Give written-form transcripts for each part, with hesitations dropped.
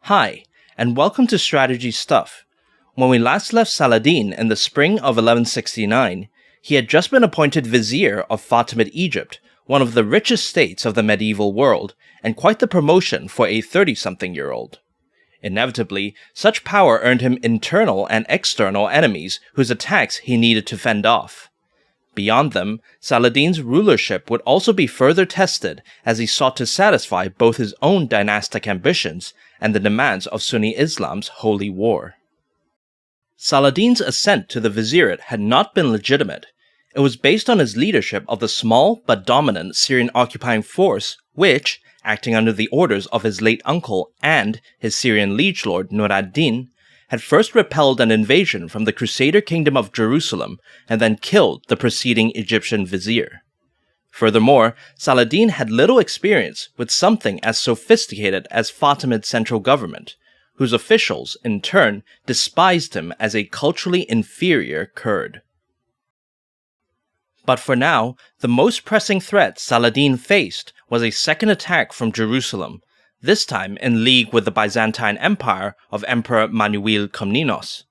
Hi, and welcome to Strategy Stuff. When we last left Saladin in the spring of 1169, he had just been appointed vizier of Fatimid Egypt, one of the richest states of the medieval world, and quite the promotion for a 30-something-year-old. Inevitably, such power earned him internal and external enemies whose attacks he needed to fend off. Beyond them, Saladin's rulership would also be further tested as he sought to satisfy both his own dynastic ambitions and the demands of Sunni Islam's holy war. Saladin's ascent to the vizierate had not been legitimate. It was based on his leadership of the small but dominant Syrian occupying force which, acting under the orders of his late uncle and his Syrian liege lord Nur ad-Din, had first repelled an invasion from the Crusader kingdom of Jerusalem and then killed the preceding Egyptian vizier. Furthermore, Saladin had little experience with something as sophisticated as Fatimid central government, whose officials, in turn, despised him as a culturally inferior Kurd. But for now, the most pressing threat Saladin faced was a second attack from Jerusalem, this time in league with the Byzantine Empire of Emperor Manuel Komnenos.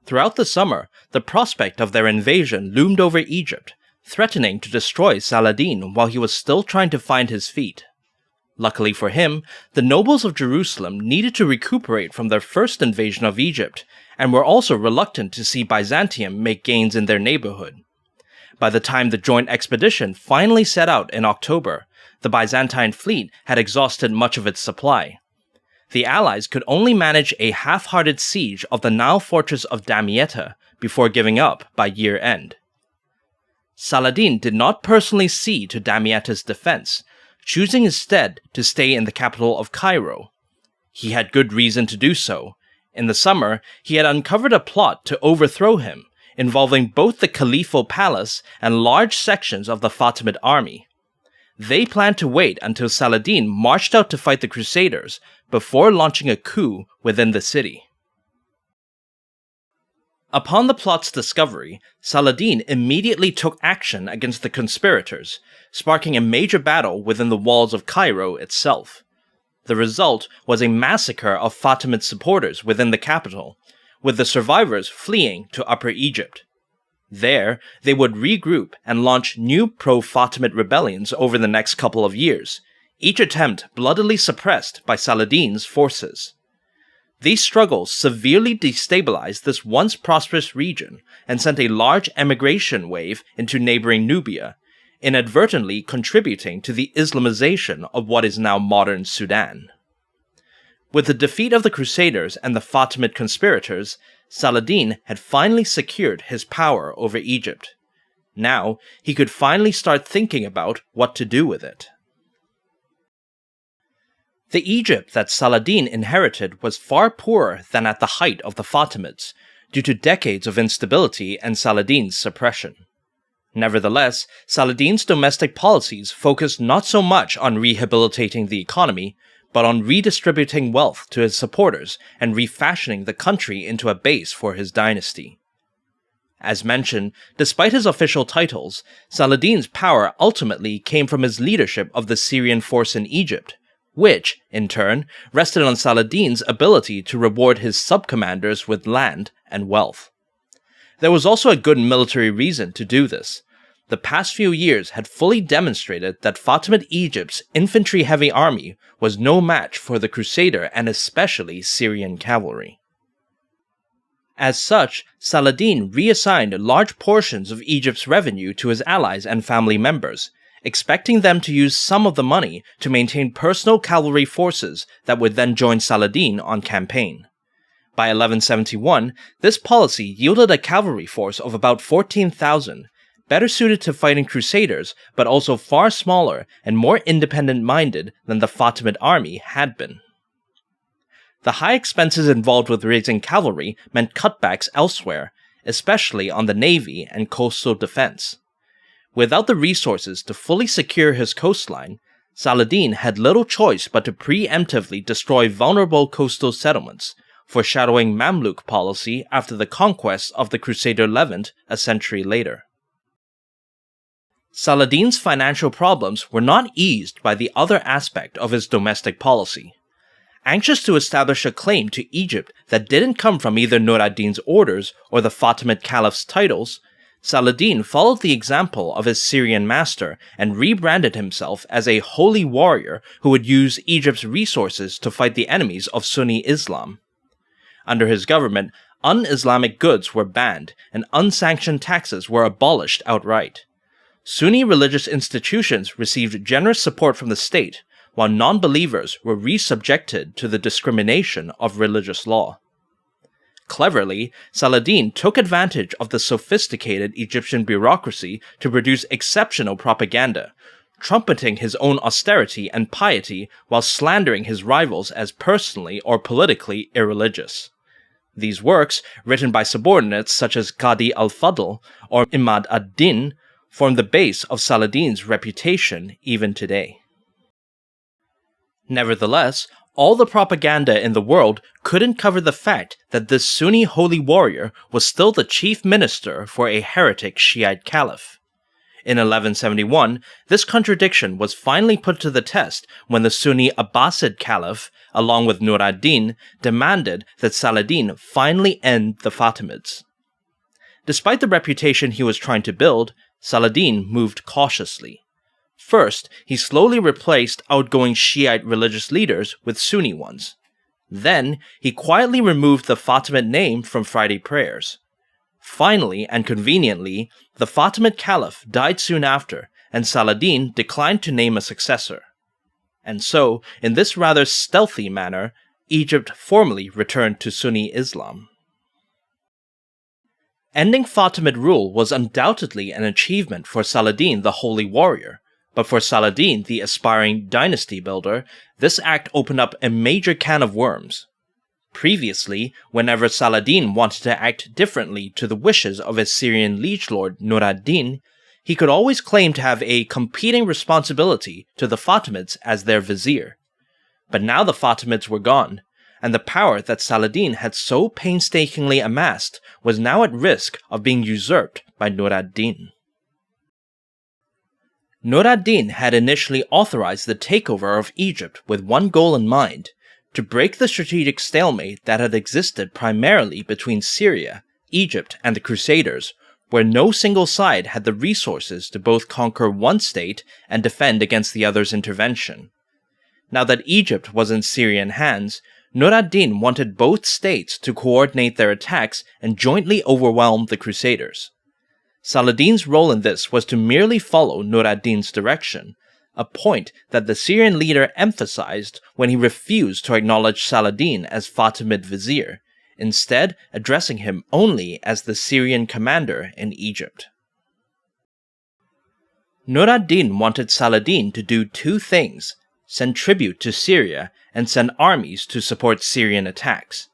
Throughout the summer, the prospect of their invasion loomed over Egypt, threatening to destroy Saladin while he was still trying to find his feet. Luckily for him, the nobles of Jerusalem needed to recuperate from their first invasion of Egypt, and were also reluctant to see Byzantium make gains in their neighborhood. By the time the joint expedition finally set out in October, the Byzantine fleet had exhausted much of its supply. The Allies could only manage a half-hearted siege of the Nile fortress of Damietta before giving up by year-end. Saladin did not personally see to Damietta's defense, choosing instead to stay in the capital of Cairo. He had good reason to do so. In the summer, he had uncovered a plot to overthrow him, involving both the Caliphal palace and large sections of the Fatimid army. They planned to wait until Saladin marched out to fight the Crusaders before launching a coup within the city. Upon the plot's discovery, Saladin immediately took action against the conspirators, sparking a major battle within the walls of Cairo itself. The result was a massacre of Fatimid supporters within the capital, with the survivors fleeing to Upper Egypt. There, they would regroup and launch new pro-Fatimid rebellions over the next couple of years, each attempt bloodily suppressed by Saladin's forces. These struggles severely destabilized this once prosperous region and sent a large emigration wave into neighboring Nubia, inadvertently contributing to the Islamization of what is now modern Sudan. With the defeat of the Crusaders and the Fatimid conspirators, Saladin had finally secured his power over Egypt. Now, he could finally start thinking about what to do with it. The Egypt that Saladin inherited was far poorer than at the height of the Fatimids, due to decades of instability and Saladin's suppression. Nevertheless, Saladin's domestic policies focused not so much on rehabilitating the economy, but on redistributing wealth to his supporters and refashioning the country into a base for his dynasty. As mentioned, despite his official titles, Saladin's power ultimately came from his leadership of the Syrian force in Egypt, which, in turn, rested on Saladin's ability to reward his sub-commanders with land and wealth. There was also a good military reason to do this. The past few years had fully demonstrated that Fatimid Egypt's infantry-heavy army was no match for the Crusader and especially Syrian cavalry. As such, Saladin reassigned large portions of Egypt's revenue to his allies and family members, expecting them to use some of the money to maintain personal cavalry forces that would then join Saladin on campaign. By 1171, this policy yielded a cavalry force of about 14,000, better suited to fighting Crusaders, but also far smaller and more independent-minded than the Fatimid army had been. The high expenses involved with raising cavalry meant cutbacks elsewhere, especially on the navy and coastal defense. Without the resources to fully secure his coastline, Saladin had little choice but to preemptively destroy vulnerable coastal settlements, foreshadowing Mamluk policy after the conquest of the Crusader Levant a century later. Saladin's financial problems were not eased by the other aspect of his domestic policy. Anxious to establish a claim to Egypt that didn't come from either Nur ad-Din's orders or the Fatimid Caliph's titles, Saladin followed the example of his Syrian master and rebranded himself as a holy warrior who would use Egypt's resources to fight the enemies of Sunni Islam. Under his government, un-Islamic goods were banned and unsanctioned taxes were abolished outright. Sunni religious institutions received generous support from the state, while non-believers were resubjected to the discrimination of religious law. Cleverly, Saladin took advantage of the sophisticated Egyptian bureaucracy to produce exceptional propaganda, trumpeting his own austerity and piety while slandering his rivals as personally or politically irreligious. These works, written by subordinates such as Qadi al-Fadl or Imad ad-Din, form the base of Saladin's reputation even today. Nevertheless, all the propaganda in the world couldn't cover the fact that this Sunni holy warrior was still the chief minister for a heretic Shiite caliph. In 1171, this contradiction was finally put to the test when the Sunni Abbasid caliph, along with Nur ad-Din, demanded that Saladin finally end the Fatimids. Despite the reputation he was trying to build, Saladin moved cautiously. First, he slowly replaced outgoing Shiite religious leaders with Sunni ones. Then, he quietly removed the Fatimid name from Friday prayers. Finally, and conveniently, the Fatimid Caliph died soon after, and Saladin declined to name a successor. And so, in this rather stealthy manner, Egypt formally returned to Sunni Islam. Ending Fatimid rule was undoubtedly an achievement for Saladin the Holy Warrior, but for Saladin the aspiring dynasty builder, this act opened up a major can of worms. Previously, whenever Saladin wanted to act differently to the wishes of his Syrian liege lord Nur ad-Din, he could always claim to have a competing responsibility to the Fatimids as their vizier. But now the Fatimids were gone, and the power that Saladin had so painstakingly amassed was now at risk of being usurped by Nur ad-Din. Nur ad-Din had initially authorized the takeover of Egypt with one goal in mind: to break the strategic stalemate that had existed primarily between Syria, Egypt, and the Crusaders, where no single side had the resources to both conquer one state and defend against the other's intervention. Now that Egypt was in Syrian hands, Nur ad-Din wanted both states to coordinate their attacks and jointly overwhelm the Crusaders. Saladin's role in this was to merely follow Nur ad-Din's direction, a point that the Syrian leader emphasized when he refused to acknowledge Saladin as Fatimid vizier, instead addressing him only as the Syrian commander in Egypt. Nur ad-Din wanted Saladin to do two things: send tribute to Syria and send armies to support Syrian attacks.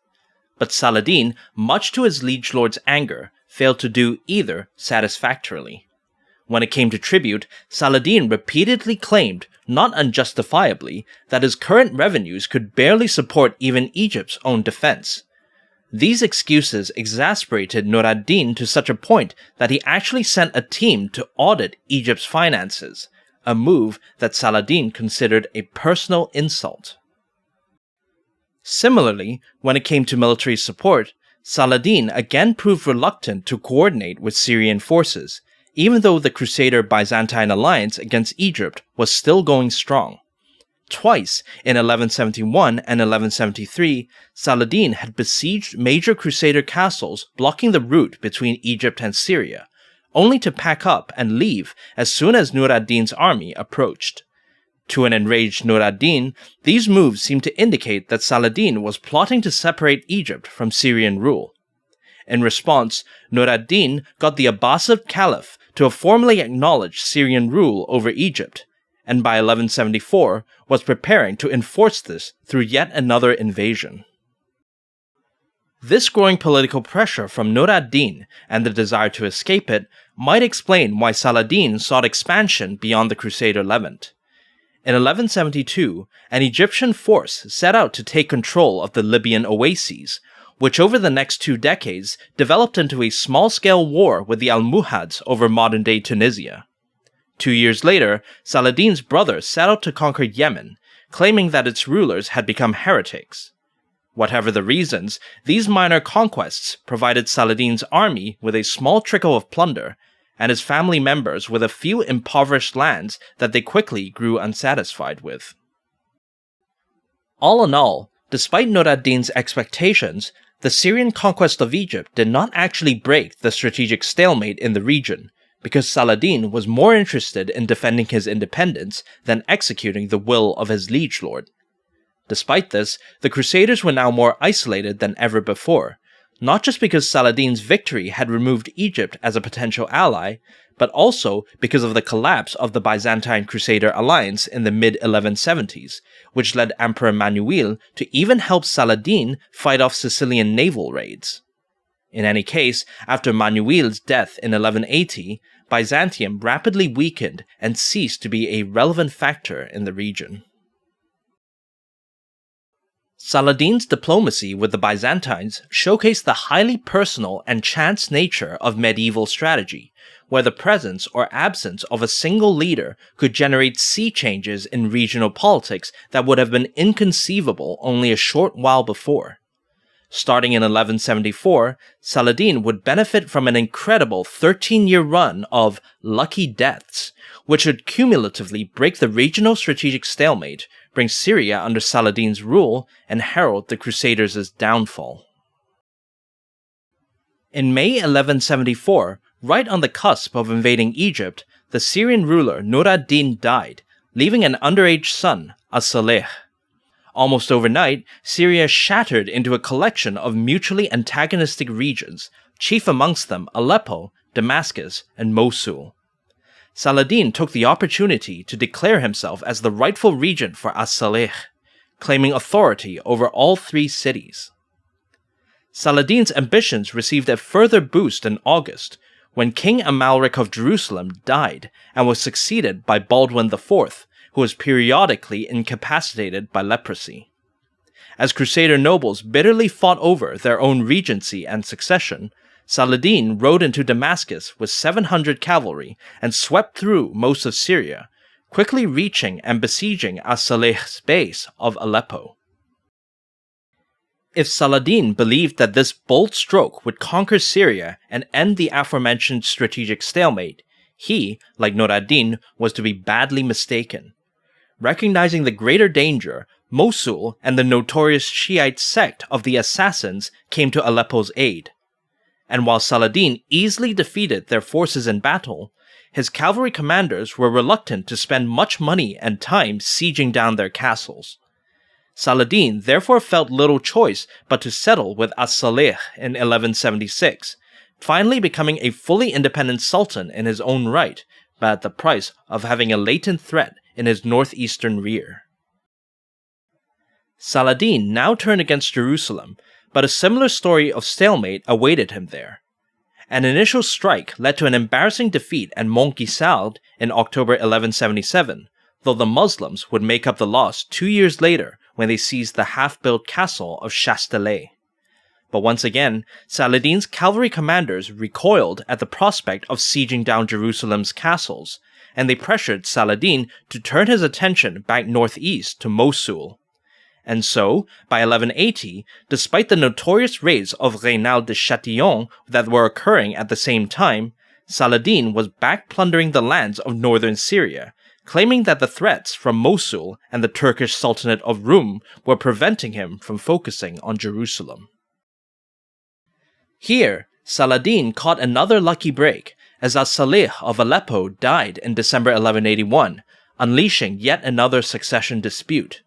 But Saladin, much to his liege lord's anger, failed to do either satisfactorily. When it came to tribute, Saladin repeatedly claimed, not unjustifiably, that his current revenues could barely support even Egypt's own defense. These excuses exasperated Nur ad-Din to such a point that he actually sent a team to audit Egypt's finances, a move that Saladin considered a personal insult. Similarly, when it came to military support, Saladin again proved reluctant to coordinate with Syrian forces, even though the Crusader-Byzantine alliance against Egypt was still going strong. Twice, in 1171 and 1173, Saladin had besieged major Crusader castles blocking the route between Egypt and Syria, only to pack up and leave as soon as Nur ad-Din's army approached. To an enraged Nur ad-Din, these moves seemed to indicate that Saladin was plotting to separate Egypt from Syrian rule. In response, Nur ad-Din got the Abbasid Caliph to formally acknowledge Syrian rule over Egypt, and by 1174 was preparing to enforce this through yet another invasion. This growing political pressure from Nur ad-Din and the desire to escape it might explain why Saladin sought expansion beyond the Crusader Levant. In 1172, an Egyptian force set out to take control of the Libyan oases, which over the next 2 decades developed into a small-scale war with the Almohads over modern-day Tunisia. 2 years later, Saladin's brother set out to conquer Yemen, claiming that its rulers had become heretics. Whatever the reasons, these minor conquests provided Saladin's army with a small trickle of plunder, and his family members with a few impoverished lands that they quickly grew unsatisfied with. All in all, despite Nur ad-Din's expectations, the Syrian conquest of Egypt did not actually break the strategic stalemate in the region, because Saladin was more interested in defending his independence than executing the will of his liege lord. Despite this, the Crusaders were now more isolated than ever before, not just because Saladin's victory had removed Egypt as a potential ally, but also because of the collapse of the Byzantine-Crusader alliance in the mid-1170s, which led Emperor Manuel to even help Saladin fight off Sicilian naval raids. In any case, after Manuel's death in 1180, Byzantium rapidly weakened and ceased to be a relevant factor in the region. Saladin's diplomacy with the Byzantines showcased the highly personal and chance nature of medieval strategy, where the presence or absence of a single leader could generate sea changes in regional politics that would have been inconceivable only a short while before. Starting in 1174, Saladin would benefit from an incredible 13-year run of lucky deaths, which would cumulatively break the regional strategic stalemate, bring Syria under Saladin's rule, and herald the Crusaders' downfall. In May 1174, right on the cusp of invading Egypt, the Syrian ruler Nur ad-Din died, leaving an underage son, as-Salih. Almost overnight, Syria shattered into a collection of mutually antagonistic regions, chief amongst them Aleppo, Damascus, and Mosul. Saladin took the opportunity to declare himself as the rightful regent for as-Salih, claiming authority over all three cities. Saladin's ambitions received a further boost in August, when King Amalric of Jerusalem died and was succeeded by Baldwin IV, who was periodically incapacitated by leprosy. As Crusader nobles bitterly fought over their own regency and succession, Saladin rode into Damascus with 700 cavalry and swept through most of Syria, quickly reaching and besieging as-Salih's base of Aleppo. If Saladin believed that this bold stroke would conquer Syria and end the aforementioned strategic stalemate, he, like Nur ad-Din, was to be badly mistaken. Recognizing the greater danger, Mosul and the notorious Shiite sect of the Assassins came to Aleppo's aid. And while Saladin easily defeated their forces in battle, his cavalry commanders were reluctant to spend much money and time sieging down their castles. Saladin therefore felt little choice but to settle with as-Salih in 1176, finally becoming a fully independent sultan in his own right, but at the price of having a latent threat in his northeastern rear. Saladin now turned against Jerusalem, but a similar story of stalemate awaited him there. An initial strike led to an embarrassing defeat at Montgisard in October 1177, though the Muslims would make up the loss 2 years later when they seized the half-built castle of Chastelet. But once again, Saladin's cavalry commanders recoiled at the prospect of sieging down Jerusalem's castles, and they pressured Saladin to turn his attention back northeast to Mosul. And so, by 1180, despite the notorious raids of Reynald de Chatillon that were occurring at the same time, Saladin was back plundering the lands of northern Syria, claiming that the threats from Mosul and the Turkish Sultanate of Rum were preventing him from focusing on Jerusalem. Here, Saladin caught another lucky break, as as-Salih of Aleppo died in December 1181, unleashing yet another succession dispute.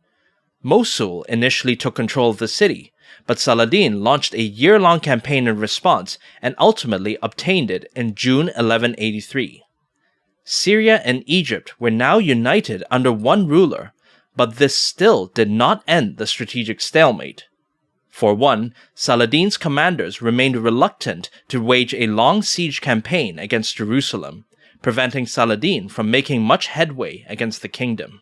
Mosul initially took control of the city, but Saladin launched a year-long campaign in response and ultimately obtained it in June 1183. Syria and Egypt were now united under one ruler, but this still did not end the strategic stalemate. For one, Saladin's commanders remained reluctant to wage a long siege campaign against Jerusalem, preventing Saladin from making much headway against the kingdom.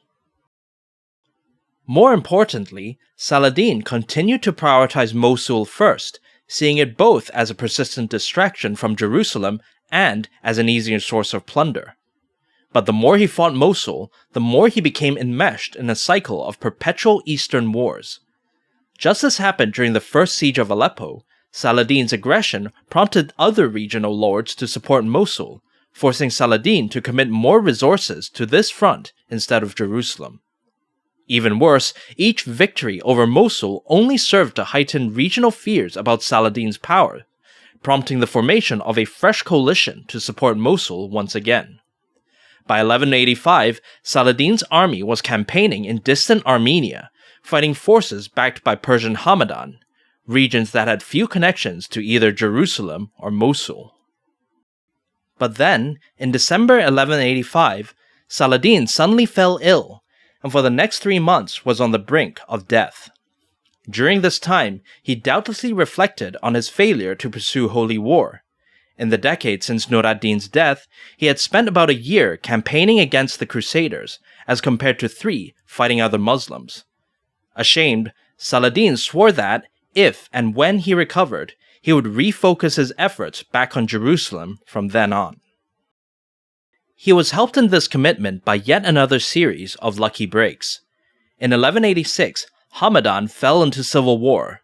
More importantly, Saladin continued to prioritize Mosul first, seeing it both as a persistent distraction from Jerusalem and as an easier source of plunder. But the more he fought Mosul, the more he became enmeshed in a cycle of perpetual eastern wars. Just as happened during the first siege of Aleppo, Saladin's aggression prompted other regional lords to support Mosul, forcing Saladin to commit more resources to this front instead of Jerusalem. Even worse, each victory over Mosul only served to heighten regional fears about Saladin's power, prompting the formation of a fresh coalition to support Mosul once again. By 1185, Saladin's army was campaigning in distant Armenia, fighting forces backed by Persian Hamadan, regions that had few connections to either Jerusalem or Mosul. But then, in December 1185, Saladin suddenly fell ill, and for the next 3 months was on the brink of death. During this time, he doubtlessly reflected on his failure to pursue holy war. In the decade since Nur ad-Din's death, he had spent about a year campaigning against the Crusaders, as compared to 3 fighting other Muslims. Ashamed, Saladin swore that, if and when he recovered, he would refocus his efforts back on Jerusalem from then on. He was helped in this commitment by yet another series of lucky breaks. In 1186, Hamadan fell into civil war.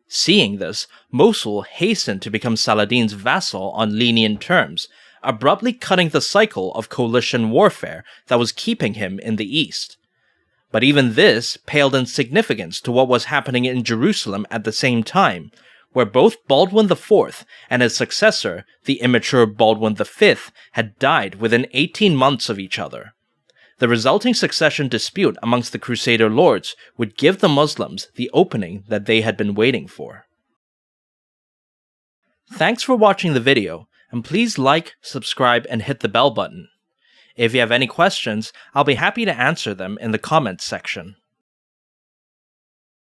Seeing this, Mosul hastened to become Saladin's vassal on lenient terms, abruptly cutting the cycle of coalition warfare that was keeping him in the east. But even this paled in significance to what was happening in Jerusalem at the same time, where both Baldwin IV and his successor, the immature Baldwin V, had died within 18 months of each other. The resulting succession dispute amongst the Crusader lords would give the Muslims the opening that they had been waiting for. Thanks for watching the video, and please like, subscribe, and hit the bell button. If you have any questions, I'll be happy to answer them in the comments section.